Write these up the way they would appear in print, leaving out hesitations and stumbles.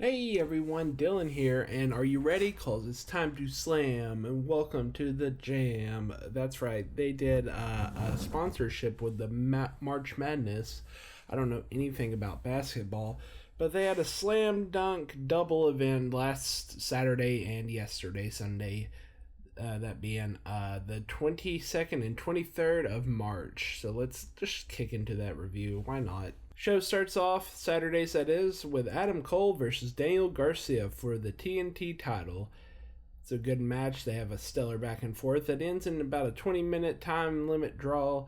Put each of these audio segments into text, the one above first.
Hey everyone, Dylan here, and are you ready? Cause it's time to slam, and welcome to the jam. That's right, they did a sponsorship with the March Madness. I don't know anything about basketball, but they had a slam dunk double event last Saturday and yesterday, Sunday. That being the 22nd and 23rd of March. So let's just kick into that review. Why not? Show starts off Saturdays, that is, with Adam Cole versus Daniel Garcia for the TNT title. It's a good match. They have a stellar back and forth that ends in about a 20-minute time limit draw.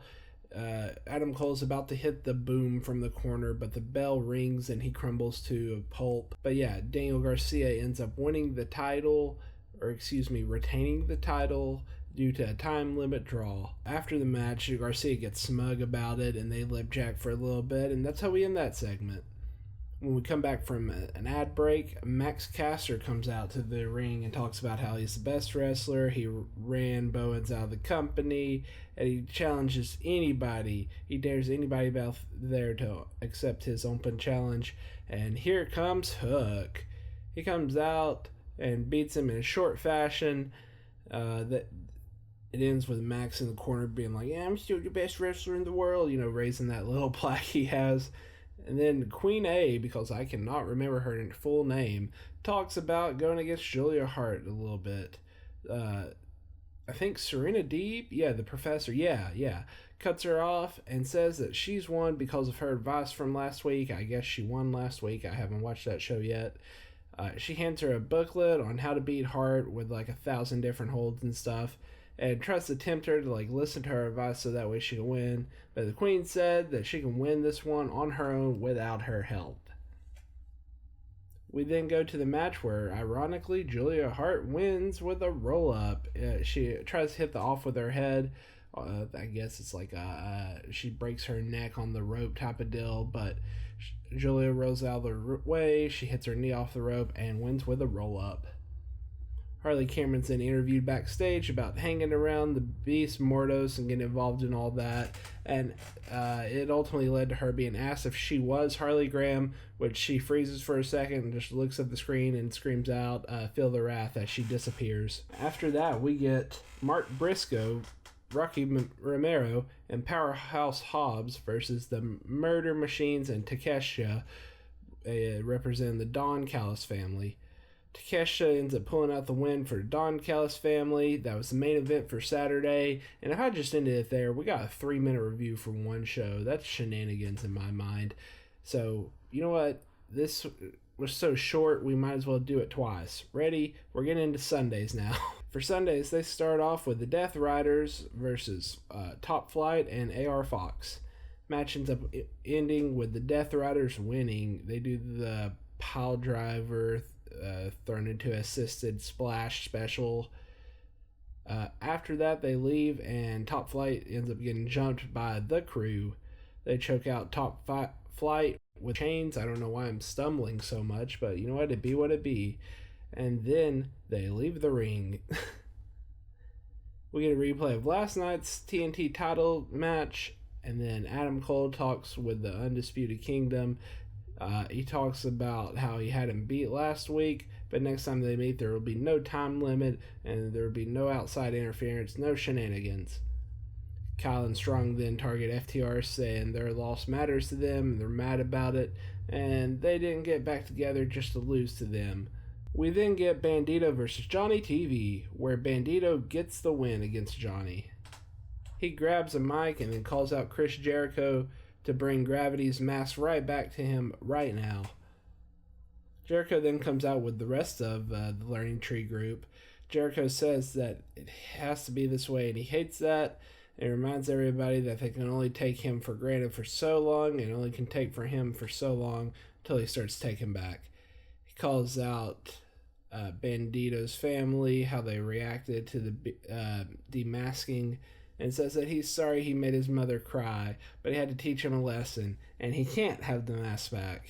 Adam Cole's about to hit the boom from the corner, but the bell rings and he crumbles to a pulp. But yeah, Daniel Garcia ends up winning the title, retaining the title due to a time limit draw. After the match, Garcia gets smug about it and they lip jack for a little bit, and that's how we end that segment. When we come back from an ad break, Max Caster comes out to the ring and talks about how he's the best wrestler. He ran Bowens out of the company, and he challenges anybody. He dares anybody out there to accept his open challenge. And here comes Hook. He comes out and beats him in a short fashion. That it ends with Max in the corner being like, "Yeah, I'm still the best wrestler in the world," raising that little plaque he has. And then Queen A, because I cannot remember her full name, talks about going against Julia Hart a little bit. I think Serena Deeb, the professor, cuts her off and says that she's won because of her advice from last week. I guess she won last week. I haven't watched that show yet. She hands her a booklet on how to beat Hart with like 1,000 different holds and stuff, and tries to tempt her to listen to her advice so that way she can win. But the Queen said that she can win this one on her own without her help. We then go to the match where, ironically, Julia Hart wins with a roll-up. She tries to hit the off with her head. I guess it's like she breaks her neck on the rope type of deal, but Julia rolls out of the way. She hits her knee off the rope and wins with a roll-up. Harley Cameron's then interviewed backstage about hanging around the Beast Mortos and getting involved in all that, and it ultimately led to her being asked if she was Harley Graham, which she freezes for a second and just looks at the screen and screams out, "Feel the wrath," as she disappears. After that, we get Mark Brisco, Rocky Romero, and Powerhouse Hobbs versus the Murder Machines and Takeshita, representing the Don Callus family. Takeshita ends up pulling out the win for Don Callus family. That was the main event for Saturday. And if I just ended it there, we got a 3-minute review for one show. That's shenanigans in my mind. So, you know what? This was so short, we might as well do it twice. Ready? We're getting into Sundays now. For Sundays, they start off with the Death Riders versus Top Flight and AR Fox. Match ends up ending with the Death Riders winning. They do the pile driver thrown into assisted splash special. After that, they leave, and Top Flight ends up getting jumped by the Crew. They choke out Top Flight with chains. I don't know why I'm stumbling so much, but you know what? It be what it be. And then they leave the ring. We get a replay of last night's TNT title match, and then Adam Cole talks with the Undisputed Kingdom. He talks about how he had him beat last week, but next time they meet, there will be no time limit, and there will be no outside interference, no shenanigans. Kyle and Strong then target FTR, saying their loss matters to them, and they're mad about it, and they didn't get back together just to lose to them. We then get Bandito versus Johnny TV, where Bandito gets the win against Johnny. He grabs a mic and then calls out Chris Jericho to bring Gravity's mask right back to him right now. Jericho then comes out with the rest of the Learning Tree group. Jericho says that it has to be this way, and he hates that. It reminds everybody that they can only take him for granted for so long, and only can take for him for so long until he starts taking back. He calls out Bandito's family, how they reacted to the demasking, and says that he's sorry he made his mother cry, but he had to teach him a lesson, and he can't have the mask back.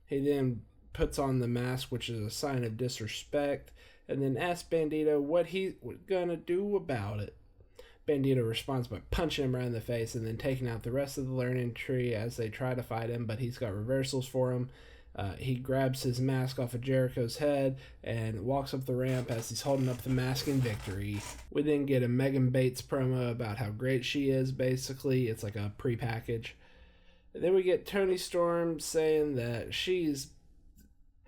He then puts on the mask, which is a sign of disrespect, and then asks Bandito what he's gonna do about it. Bandito responds by punching him right in the face and then taking out the rest of the Learning Tree as they try to fight him, but he's got reversals for him. He grabs his mask off of Jericho's head and walks up the ramp as he's holding up the mask in victory. We then get a Megan Bates promo about how great she is, basically. It's like a pre-package. Then we get Toni Storm saying that she's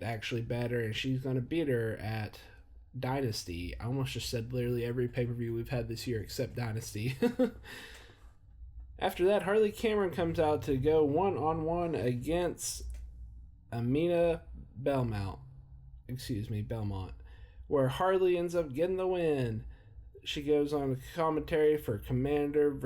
actually better and she's going to beat her at Dynasty. I almost just said literally every pay-per-view we've had this year except Dynasty. After that, Harley Cameron comes out to go one-on-one against Belmont, where Harley ends up getting the win. She goes on a commentary for Komander and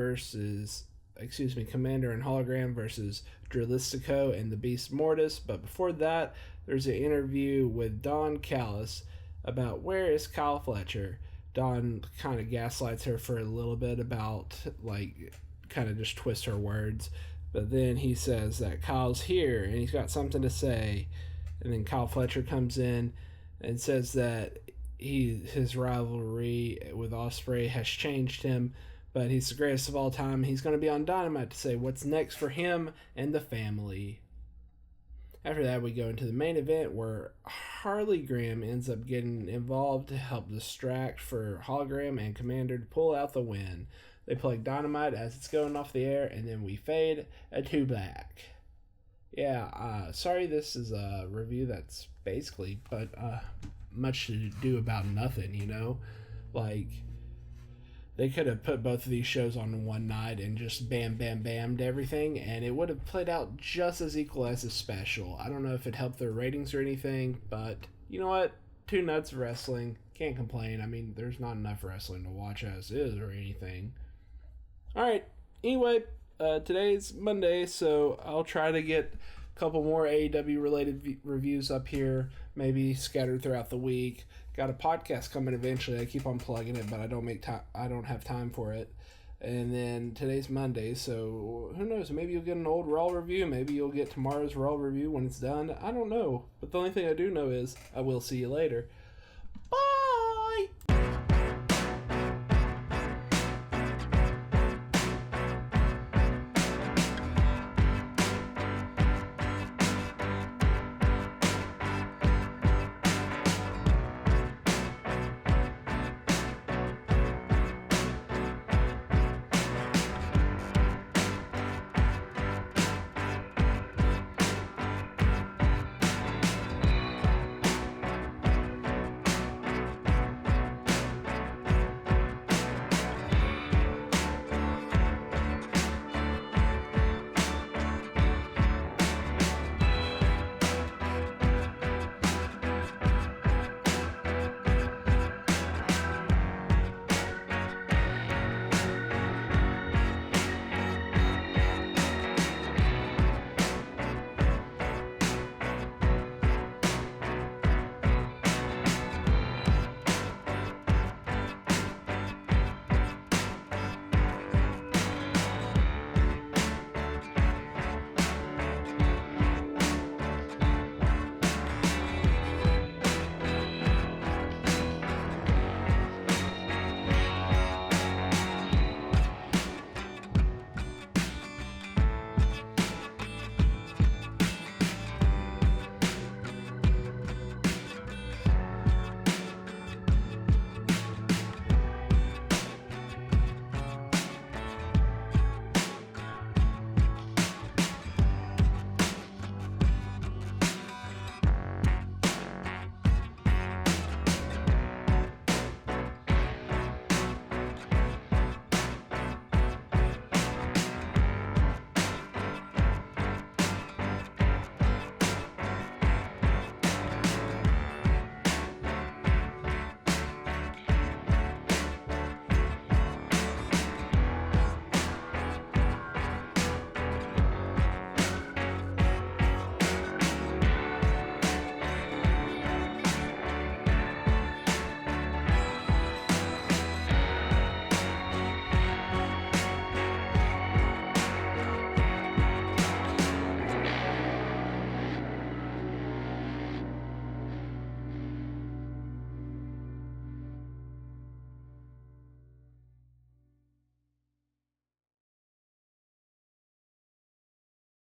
Hologram versus Dralistico and the Beast Mortis. But before that, there's an interview with Callus about where is Kyle Fletcher. Don kind of gaslights her for a little bit about, kind of just twist her words. But then he says that Kyle's here and he's got something to say. And then Kyle Fletcher comes in and says that his rivalry with Ospreay has changed him, but he's the greatest of all time. He's going to be on Dynamite to say what's next for him and the family. After that, we go into the main event where Harley Graham ends up getting involved to help distract for Hologram and Komander to pull out the win. They play Dynamite as it's going off the air, and then we fade to black. Yeah, sorry this is a review that's basically, but much to do about nothing, you know? They could have put both of these shows on one night and just bammed everything, and it would have played out just as equal as a special. I don't know if it helped their ratings or anything, but you know what? 2 nuts of wrestling. Can't complain. I mean, there's not enough wrestling to watch as is or anything. Alright, anyway, today's Monday, so I'll try to get a couple more AEW related reviews up here, maybe scattered throughout the week. Got a podcast coming eventually. I keep on plugging it, but I don't have time for it. And then today's Monday, so who knows? Maybe you'll get an old Raw review. Maybe you'll get tomorrow's Raw review when it's done. I don't know. But the only thing I do know is I will see you later.